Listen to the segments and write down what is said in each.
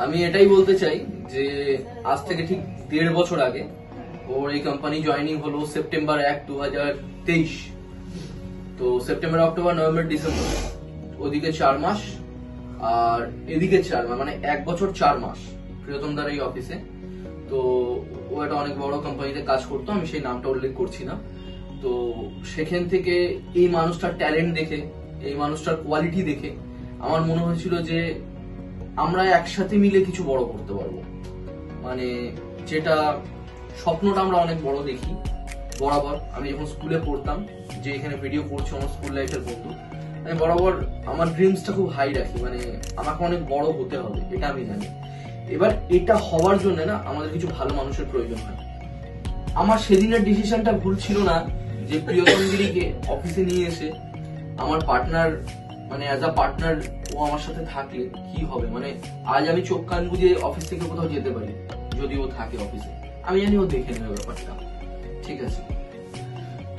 আমি এটাই বলতে চাই যে আজ থেকে ঠিক 1.5 বছর আগে ওর এই কোম্পানি জয়েনিং হলো সেপ্টেম্বর 1, 2023। তো সেপ্টেম্বর, অক্টোবর, নভেম্বর, ডিসেম্বর, ওদিকে 4 মাস আর এদিকে 4 মাস, মানে 1 বছর 4 মাস প্রিয়তম দার এই অফিসে। তো ও একটা অনেক বড় কোম্পানিতে কাজ করতো, আমি সেই নামটা উল্লেখ করছি না। তো সেখান থেকে এই মানুষটার ট্যালেন্ট দেখে, এই মানুষটার কোয়ালিটি দেখে আমার মনে হয়েছিল যে আমরা একসাথে মিলে কিছু বড় করতে পারবো। মানে যেটা স্বপ্নটা আমরা অনেক বড় দেখি বরাবর। আমি যখন স্কুলে পড়তাম, যে এখানে ভিডিও করছি আমার স্কুল লাইফের বন্ধু, আমি বরাবর আমার ড্রিমসটা খুব হাই রাখি। মানে আমাকে অনেক বড় হতে হবে, এটা আমি জানি। এবার এটা হওয়ার জন্য না আমাদের কিছু ভালো মানুষের প্রয়োজন হয়। আমার সেদিনের ডিসিশনটা ভুল ছিল না যে প্রিয়তম গিরিকে অফিসে নিয়ে এসে আমার পার্টনার, মানে অ্যাজ আ পার্টনার ও আমার সাথে থাকলে কি হবে। মানে আজ আমি চোখ কান বুঝে অফিস থেকে কোথাও যেতে পারি, যদি ও থাকে অফিসে, আমি জানি ও দেখে নেবে ব্যাপারটা, ঠিক আছে।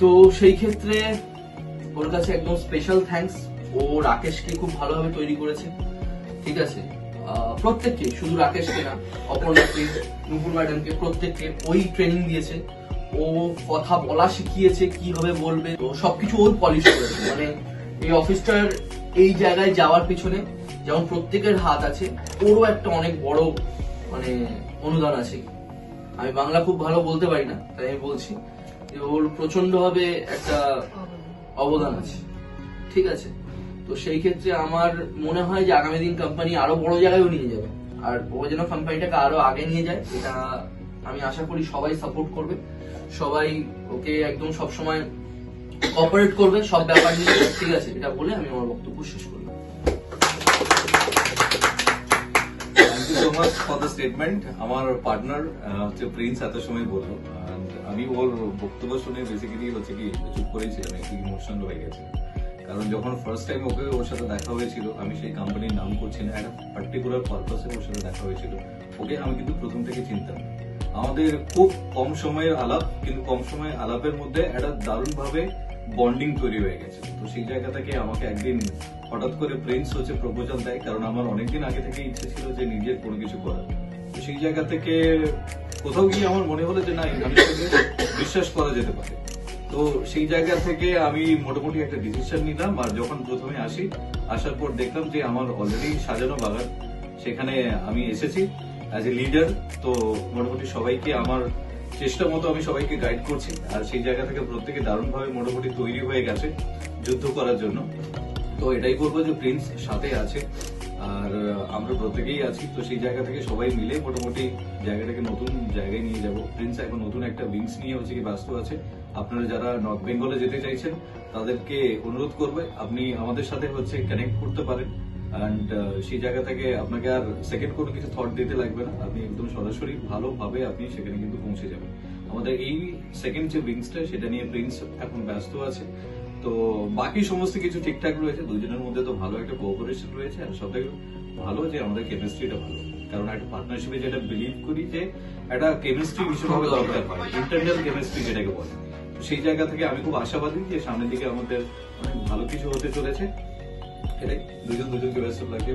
তো সেই ক্ষেত্রে ওর কাছে একদম স্পেশাল থ্যাঙ্কস। ও রাকেশকে খুব ভালোভাবে তৈরি করেছে, ঠিক আছে। প্রত্যেককে, শুধু রাকেশকে না, অপর্ণাকে, নুপুর ম্যাডামকে, প্রত্যেককে ওই ট্রেনিং দিয়েছে। ও কথা বলা শিখিয়েছে, কিভাবে বলবে, তো সবকিছু ওই পলিশ করেছে। মানে এই অফিসটার এই জায়গায় যাওয়ার পিছনে যেমন প্রত্যেকের হাত আছে, ওরও একটা অনেক বড় মানে অনুদান আছে। আমি বাংলা খুব ভালো বলতে পারি না, তাই আমি বলছি যে ওর প্রচন্ড ভাবে একটা অবদান আছে, ঠিক আছে। তো সেই ক্ষেত্রে আমার মনে হয় যে আগামী দিন কোম্পানি আরো বড় জায়গায়ও নিয়ে যাবে, আর ও যেন কোম্পানিটাকে আরো আগে নিয়ে যায়, এটা আমি আশা করি সবাই সাপোর্ট করবে, সবাই ওকে একদম সবসময় কোঅপারেট করবে সব ব্যাপার নিয়ে, ঠিক আছে। এটা বলে আমি আমার বক্তব্য শেষ করলাম। Thank you so much for the statement. আমার পার্টনার হচ্ছে প্রিন্স এত সময় বললো, আমি ওর বক্তব্য শুনে বেসিক্যালি হচ্ছে কি চুপ করেছিলাম, একটু ইমোশনাল হয়ে গেছে। কারণ যখন ফার্স্ট টাইম ওর সাথে দেখা হয়েছিল, আমি সেই কোম্পানির নাম করছি না, একটা পার্টিকুলার পারপাসে ওর সাথে দেখা হয়েছিল। ওকে আমি কিন্তু প্রথম থেকে চিনতাম। আমাদের খুব কম সময়ের আলাপ, কিন্তু কম সময়ের আলাপের মধ্যে একটা দারুণ ভাবে বন্ডিং তৈরি হয়ে গেছে। তো সেই জায়গা থেকে আমাকে একদিন হঠাৎ করে প্রিন্স হচ্ছে প্রপোজাল দেয়, কারণ আমার অনেকদিন আগে থেকে ইচ্ছে ছিল যে নিজের কোনো কিছু করার। তো সেই জায়গা থেকে কোথাও গিয়ে আমার মনে হলো যে না, এই মানুষটাকে বিশ্বাস করা যেতে পারে। তো সেই জায়গা থেকে আমি মোটামুটি একটা ডিসিশন নিলাম। আর যখন প্রথমে আসার পর দেখলাম যে আমার অলরেডি সাজানো বাগান, সেখানে আমি এসেছি অ্যাজ এ লিডার। তো মোটামুটি সবাইকে আমার চেষ্টা মতো আমি সবাইকে গাইড করছি, আর সেই জায়গা থেকে প্রত্যেকে দারুণ ভাবে মোটামুটি তৈরি হয়ে গেছে যুদ্ধ করার জন্য। তো এটাই বলবো যে প্রিন্স সাথে আছে আর আমরা প্রত্যেকেই আছি। তো সেই জায়গা থেকে সবাই মিলে মোটামুটি জায়গাটাকে নতুন জায়গায় নিয়ে যাব। প্রিন্স এখন নতুন একটা উইংস নিয়ে হচ্ছে কি ব্যস্ত আছে। আপনারা যারা নর্থ বেঙ্গলে যেতে চাইছেন তাদেরকে অনুরোধ করবে আপনি আমাদের সাথে হচ্ছে কানেক্ট করতে পারেন। অ্যান্ড সেই জায়গা থেকে আপনাকে আর সেকেন্ড কোনো কিছু থট দিতে লাগবে না, আপনি একদম সরাসরি ভালোভাবে আপনি সেখানে কিন্তু পৌঁছে যাবেন। আমাদের এই সেকেন্ড যে উইংসটা সেটা নিয়ে প্রিন্স এখন ব্যস্ত আছে। তো বাকি সমস্ত কিছু ঠিকঠাক রয়েছে, দুজনের মধ্যে তো ভালো একটা কোঅপারেশন রয়েছে। আর সবথেকে ভালো যে আমাদের কেমিস্ট্রিটা ভালো, কারণ একটা পার্টনারশিপে যেটা বিলিভ করি যে একটা কেমিস্ট্রি ভীষণভাবে দরকার হয়, ইন্টারনাল কেমিস্ট্রি যেটাকে বলে। তো সেই জায়গা থেকে আমি খুব আশাবাদী যে সামনের দিকে আমাদের অনেক ভালো কিছু হতে চলেছে। এটাই দুজনকে ব্যস্ত লাগে।